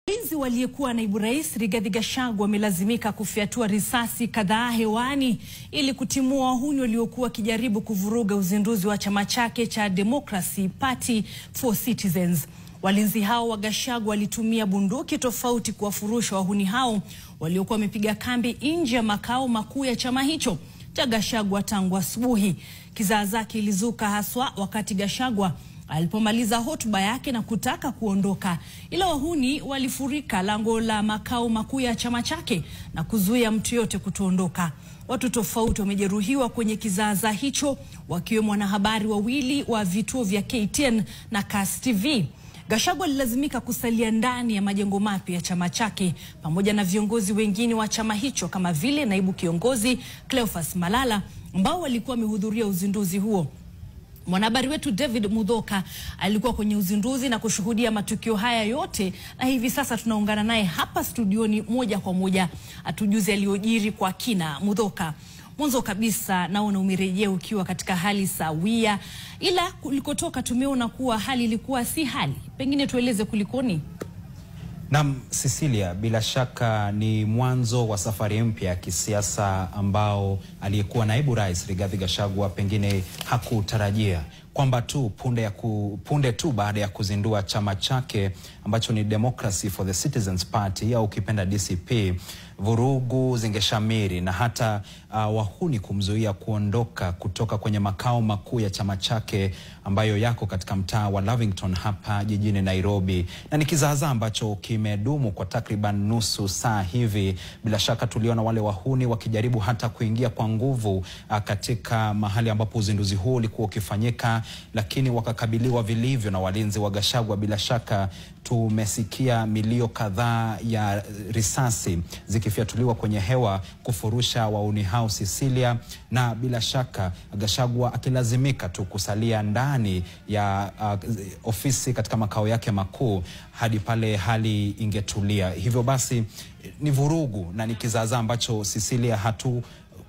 Walinzi waliyekuwa naibu rais Rigathi Gachagua wamelazimika kufyatua risasi kadhaa hewani ili kutimua wahuni waliokuwa wakijaribu kuvuruga uzinduzi wa chama chake cha Democracy Party for Citizens. Walinzi hao wa Gachagua walitumia bunduki tofauti kuwafurusha wahuni hao waliokuwa wamepiga kambi nje ya makao makuu ya chama hicho cha Gachagua tangu asubuhi. Kizaazaa kilizuka haswa wakati Gachagua alipomaliza hotuba yake na kutaka kuondoka, ila wahuni walifurika lango la makao makuu ya chama chake na kuzuia mtu yote kutoondoka. Watu tofauti wamejeruhiwa kwenye kizaazaa hicho, wakiwemo wanahabari wawili wa vituo vya KTN na Kass TV. Gachagua alilazimika kusalia ndani ya majengo mapya ya chama chake pamoja na viongozi wengine wa chama hicho kama vile naibu kiongozi Cleophas Malala ambao walikuwa wamehudhuria uzinduzi huo. Mwanahabari wetu David Mudhoka alikuwa kwenye uzinduzi na kushuhudia matukio haya yote, na hivi sasa tunaungana naye hapa studioni moja kwa moja atujuze aliyojiri kwa kina. Mudhoka, mwanzo kabisa naona umerejea ukiwa katika hali sawia, ila kulikotoka tumeona kuwa hali ilikuwa si hali. Pengine tueleze kulikoni? Naam, Cecilia, bila shaka ni mwanzo wa safari mpya ya kisiasa ambao aliyekuwa naibu rais Rigathi Gachagua pengine hakutarajia kwamba punde tu baada ya kuzindua chama chake ambacho ni Democracy for the Citizens Party au ukipenda DCP, vurugu zingeshamiri na hata wahuni kumzuia kuondoka kutoka kwenye makao makuu ya chama chake ambayo yako katika mtaa wa Lavington hapa jijini Nairobi. Na ni kizaazaa ambacho kimedumu kwa takriban nusu saa hivi. Bila shaka tuliona wale wahuni wakijaribu hata kuingia kwa nguvu katika mahali ambapo uzinduzi huu ulikuwa ukifanyika, lakini wakakabiliwa vilivyo na walinzi wa Gachagua. Bila shaka tumesikia milio kadhaa ya risasi zikifyatuliwa kwenye hewa kufurusha wahuni hao, Cecilia, na bila shaka Gachagua akilazimika tu kusalia ndani ya ofisi katika makao yake makuu hadi pale hali ingetulia. Hivyo basi ni vurugu na ni kizaazaa ambacho Cecilia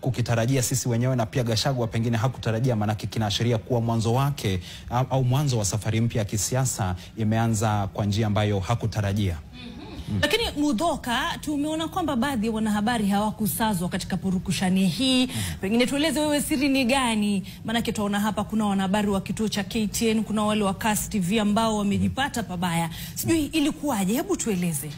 kukitarajia sisi wenyewe, na pia Gachagua pengine hakutarajia, manake kinaashiria kuwa mwanzo wake au mwanzo wa safari mpya ya kisiasa imeanza kwa njia ambayo hakutarajia. Lakini Mudhoka, tumeona kwamba baadhi ya wanahabari hawakusazwa katika purukushani hii. Pengine tueleze wewe siri ni gani? Manake tunaona hapa kuna wanahabari wa kituo cha KTN, kuna wale wa Kass TV ambao wamejipata pabaya. Sijui ilikuwaje, hebu tueleze.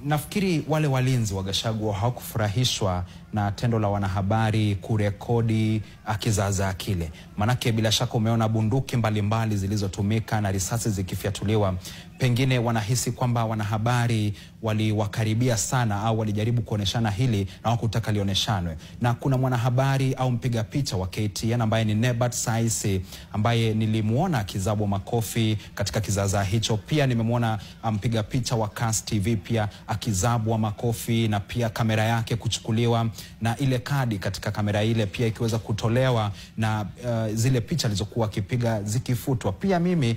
Nafikiri wale walinzi wa Gachagua hawakufurahishwa na tendo la wanahabari kurekodi kizaazaa kile. Manake bila shaka umeona bunduki mbalimbali zilizotumika na risasi zikifyatuliwa. Pengine wanahisi kwamba wanahabari waliwakaribia sana au walijaribu kuoneshana hili na hawakutaka lioneshanwe. Na kuna mwanahabari au mpiga picha wa KTN ambaye ni Nebat Saisi ambaye nilimuona akizabwa makofi katika kizaazaa hicho. Pia nimemuona mpiga picha wa Kass TV pia akizabwa makofi na pia kamera yake kuchukuliwa na ile kadi katika kamera ile pia ikiweza kutolewa na zile picha alizokuwa akipiga zikifutwa. Pia mimi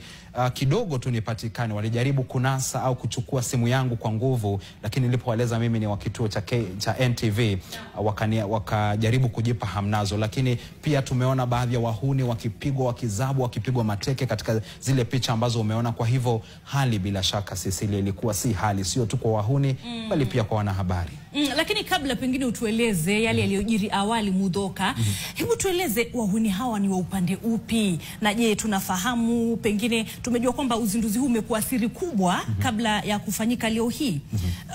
kidogo tu nipatikane, walijaribu kunasa au kuchukua simu yangu kwa nguvu, lakini nilipoeleza mimi ni wa kituo cha NTV wakajaribu kujipa hamnazo. Lakini pia tumeona baadhi ya wahuni wakipigwa, wakizabwa, wakipigwa mateke katika zile picha ambazo umeona. Kwa hivyo hali bila shaka Cecilia ilikuwa si hali, sio tu kwa wahuni bali pia kwa wanahabari. Lakini kabla pengine utueleze yale yaliyojiri awali, Mudhoka, hebu tueleze wahuni hawa ni wa upande upi? Na je, tunafahamu pengine tumejua kwamba uzinduzi huu umekuwa siri kubwa kabla ya kufanyika leo hii.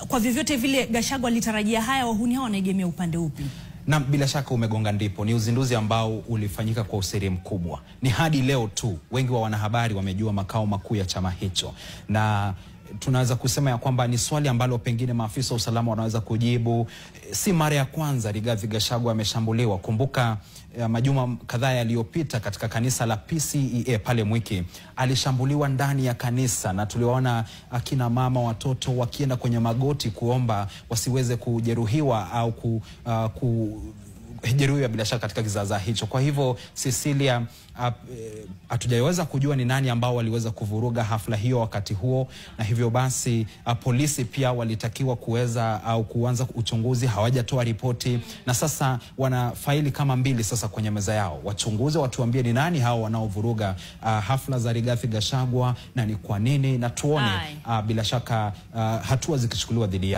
Kwa vyovyote vile Gachagua alitarajia haya, wahuni hawa wanaegemea upande upi? Na bila shaka umegonga ndipo. Ni uzinduzi ambao ulifanyika kwa usiri mkubwa. Ni hadi leo tu wengi wa wanahabari wamejua makao makuu ya chama hicho, na tunaweza kusema ya kwamba ni swali ambalo pengine maafisa wa usalama wanaweza kujibu. Si mara ya kwanza Rigathi Gachagua ameshambuliwa. Kumbuka majuma kadhaa yaliyopita katika kanisa la PCEA pale Mwiki alishambuliwa ndani ya kanisa, na tuliwaona akina mama, watoto wakienda kwenye magoti kuomba wasiweze kujeruhiwa au jeruhiwa bila shaka katika kizaazaa hicho. Kwa hivyo Cecilia, hatujaweza kujua ni nani ambao waliweza kuvuruga hafla hiyo wakati huo, na hivyo basi polisi pia walitakiwa kuweza au kuanza uchunguzi. Hawajatoa ripoti, na sasa wana faili kama 2 sasa kwenye meza yao. Wachunguzi watuambie ni nani hao wanaovuruga hafla za Rigathi Gachagua na ni kwa nini, na tuone bila shaka hatua zikichukuliwa dhidi